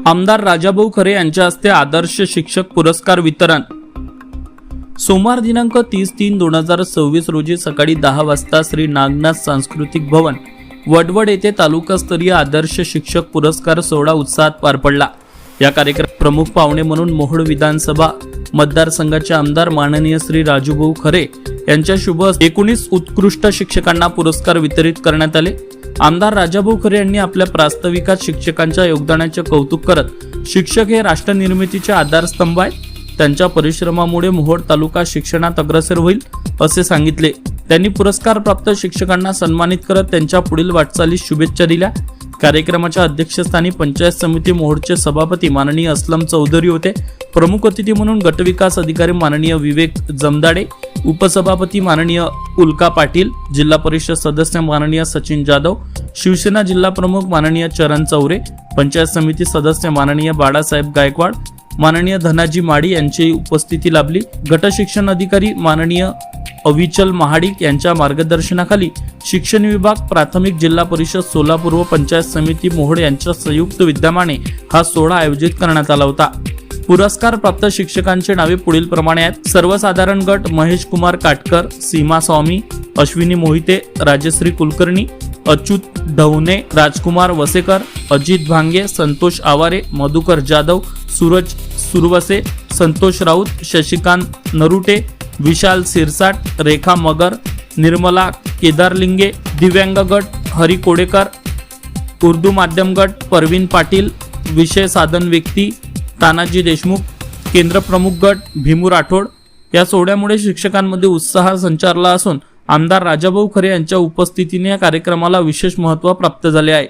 आमदार राजाभाऊ खरे यांच्या हस्ते आदर्श शिक्षक पुरस्कार वितरण। सोमवार दिनांक 30/3/2026 रोजी सकाळी 10 वाजता श्री नागनाथ सांस्कृतिक भवन वडवड येथे तालुकास्तरीय आदर्श शिक्षक पुरस्कार सोहळा उत्साहात पार पडला। या कार्यक्रमात प्रमुख पाहुणे म्हणून मोहोळ विधानसभा मतदारसंघाचे आमदार माननीय श्री राजूभाऊ खरे यांच्या शुभ 19 उत्कृष्ट शिक्षकांना पुरस्कार वितरित करण्यात आले। आमदार राजाभाऊ खरे यांनी आपल्या प्रास्ताविकात शिक्षकांच्या योगदानाचे कौतुक करत शिक्षक हे राष्ट्र निर्मितीचे आधारस्तंभ आहेत, त्यांच्या परिश्रमामुळे मोहोळ तालुका शिक्षणात अग्रेसर होईल असे सांगितले। त्यांनी पुरस्कार प्राप्त शिक्षकांना सन्मानित करत त्यांच्या पुढील वाटचालीस शुभेच्छा दिल्या। कार्यक्रमाच्या अध्यक्षस्थानी पंचायत समिती मोहोळचे सभापती माननीय असलम चौधरी होते। प्रमुख अतिथी म्हणून गटविकास अधिकारी माननीय विवेक जमदाडे, उपसभापती माननीय उल्का पाटील, जिल्हा परिषद सदस्य माननीय सचिन जाधव, शिवसेना जिल्हा प्रमुख माननीय चरण चौरे, पंचायत समिती सदस्य माननीय बाळासाहेब गायकवाड, माननीय धनाजी माडी यांची उपस्थिती लाभली। गट शिक्षण अधिकारी माननीय अविचल महाडिक यांच्या मार्गदर्शनाखाली शिक्षण विभाग, प्राथमिक जिल्हा परिषद सोलापूर व पंचायत समिती मोहोळ यांच्या संयुक्त विद्यमाने हा सोहळा आयोजित करण्यात आला होता। पुरस्कार प्राप्त शिक्षकांची नावे पुढील प्रमाणे आहेत। सर्वसाधारण गट महेश कुमार काटकर, सीमा स्वामी, अश्विनी मोहिते, राजश्री कुलकर्णी, अच्युत ढवणे, राजकुमार वसेकर, अजित भांगे, संतोष आवारे, मधुकर जाधव, सूरज सुरवसे, संतोष राऊत, शशिकांत नरुटे, विशाल सिरसाट, रेखा मगर, निर्मला केदारलिंगे, दिव्यांग गट हरी कोडेकर, उर्दू माध्यम गट परवीन पाटील, विषय साधन व्यक्ती तानाजी देशमुख, केंद्र प्रमुख गट भीमू राठोड। या सोहळ्यामुळे शिक्षकांमध्ये उत्साह संचारला असून आमदार राजाभाऊ खरे यांच्या उपस्थितीने या कार्यक्रमाला विशेष महत्त्व प्राप्त झाले आहे।